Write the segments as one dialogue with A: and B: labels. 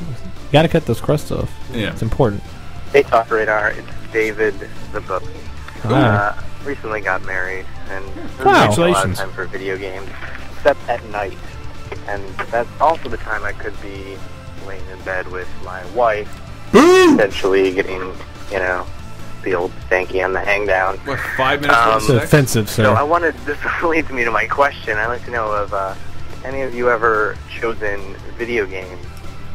A: You gotta cut those crusts off.
B: Yeah.
A: It's important.
C: Hey, TalkRadar, it's David the Book. Recently got married, and there's a lot of time for video games, except at night. And that's also the time I could be laying in bed with my wife, essentially getting, you know, the old stanky on the hang down.
B: What, 5 minutes?
A: It's offensive, sir.
C: So I wanted, this leads me to my question. I'd like to know if any of you ever chosen video games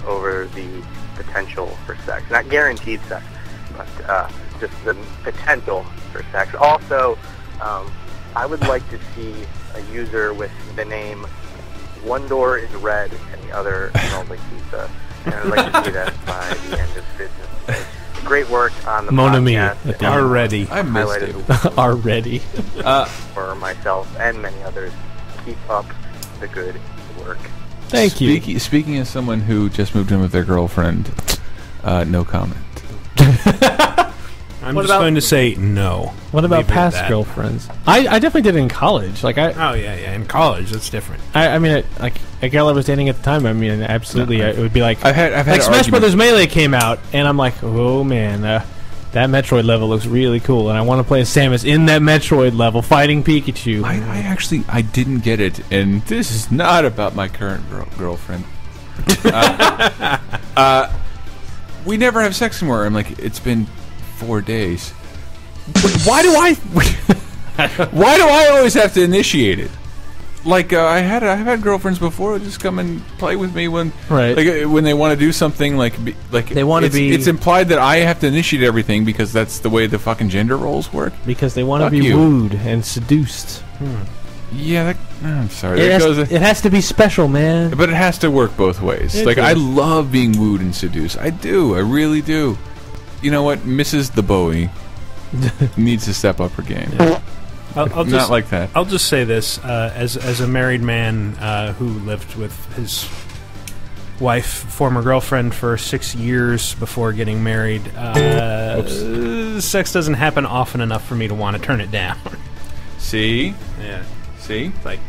C: over the potential for sex. Not guaranteed sex, but just the potential for sex. Also, I would like to see a user with the name One Door is Red and the Other Smells Like Pizza. And I'd like to see that by the end of business. Great work on the podcast.
A: Already.
B: I missed it.
A: Already.
C: For myself and many others, keep up the good work.
A: Thank you.
B: Speaking as someone who just moved in with their girlfriend, no comment.
D: I'm just going to say no.
A: What about past girlfriends? I definitely did it in college. Like
D: Oh yeah, in college that's different.
A: I mean, like a girl I was dating at the time. I mean, absolutely, it would be like
B: I've had
A: like Smash Brothers Melee came out, and I'm like, oh man, that Metroid level looks really cool, and I want to play as Samus in that Metroid level fighting Pikachu.
B: I didn't get it, and this is not about my current girlfriend. We never have sex anymore. I'm like, it's been 4 days. Why do I always have to initiate it? Like I've had girlfriends before who just come and play with me when when they want to do something like
A: they want to be.
B: It's implied that I have to initiate everything because that's the way the fucking gender roles work.
A: Because they want to be wooed and seduced.
B: Yeah, I'm sorry.
A: It has to be special, man.
B: But it has to work both ways. I love being wooed and seduced. I do. I really do. You know what? Mrs. the Bowie needs to step up her game. Yeah.
D: I'll
B: not like that.
D: I'll just say this: as a married man who lived with his wife, former girlfriend, for 6 years before getting married, sex doesn't happen often enough for me to want to turn it down.
B: See?
D: Yeah.
B: See?
D: Like,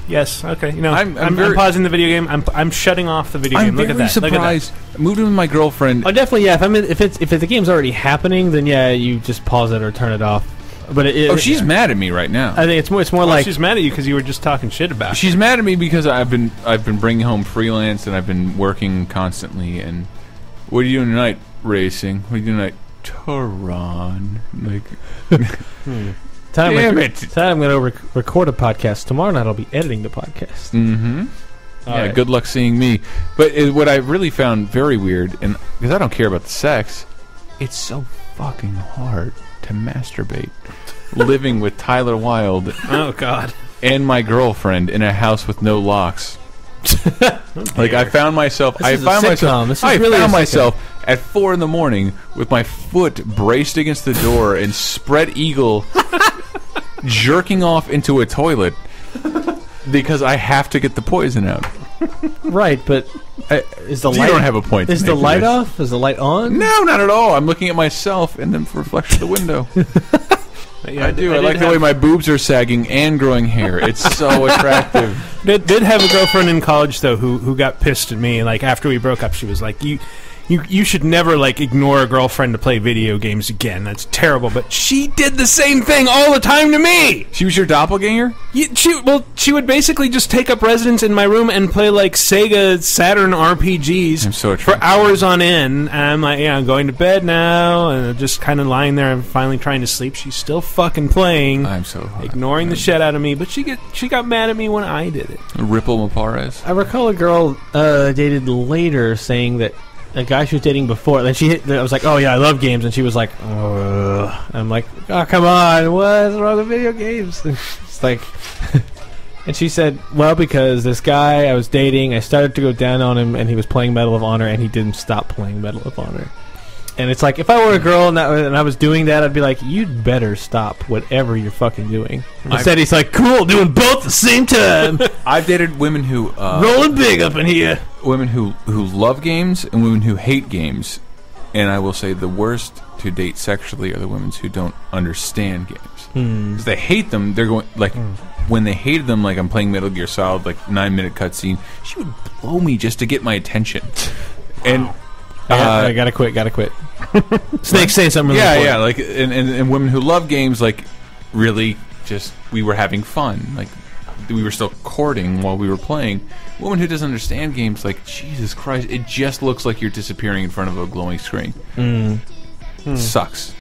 D: yes, okay. You know,
B: I'm
D: pausing the video game. I'm shutting off the video game. Look at that.
B: I'm very surprised. I moved in with my girlfriend.
A: Oh, definitely. Yeah. If the game's already happening, then yeah, you just pause it or turn it off. But
B: she's mad at me right now.
A: I think it's more like
D: she's mad at you because you were just talking shit about.
B: She's mad at me because I've been bringing home freelance and I've been working constantly. And what are you doing tonight? Racing. What are you doing tonight? Tehran. Like.
A: Damn it! Tonight I'm going to record a podcast. Tomorrow night I'll be editing the podcast.
B: Mm-hmm. Yeah, right. Good luck seeing me. But what I really found very weird, and because I don't care about the sex, it's so fucking hard to masturbate. Living with Tyler Wilde.
D: Oh God.
B: And my girlfriend in a house with no locks. Like I found myself. I found myself at 4 a.m. with my foot braced against the door and spread eagle, jerking off into a toilet because I have to get the poison out.
A: Right, but is the light?
B: You don't have a point.
A: Is the light off? Is the light on?
B: No, not at all. I'm looking at myself in the reflection of the window. Yeah, I do. I like the way my boobs are sagging and growing hair. It's so attractive.
D: Did have a girlfriend in college though who got pissed at me. Like after we broke up, she was like, "You should never like ignore a girlfriend to play video games again. That's terrible." But she did the same thing all the time to me.
B: She was your doppelganger?
D: She would basically just take up residence in my room and play like Sega Saturn RPGs for hours on end. And I'm like, yeah, I'm going to bed now, and just kind of lying there and finally trying to sleep. She's still fucking playing.
B: I'm so hot.
D: Ignoring the shit out of me, but she got mad at me when I did it.
B: Ripple Mapares.
A: I recall a girl dated later saying that a guy she was dating before, then I was like, oh yeah, I love games, and she was like, oh. I'm like, oh come on, what's wrong with video games? And it's like, and she said, well, because this guy I was dating, I started to go down on him, and he was playing Medal of Honor, and he didn't stop playing Medal of Honor. And it's like, if I were a girl and I was doing that, I'd be like, you'd better stop whatever you're fucking doing. Instead, he's like, cool, doing both at the same time.
B: I've dated women who...
A: rolling big up in here.
B: Women who love games and women who hate games. And I will say the worst to date sexually are the women who don't understand games. Because they hate them, they're going... Like, when they hated them, like I'm playing Metal Gear Solid, like 9-minute cutscene, she would blow me just to get my attention. And
A: I gotta quit. Snake's saying something. Really important.
B: Yeah. Like, and women who love games, like, really just we were having fun. Like, we were still courting while we were playing. A woman who doesn't understand games, like, Jesus Christ, it just looks like you're disappearing in front of a glowing screen. Sucks.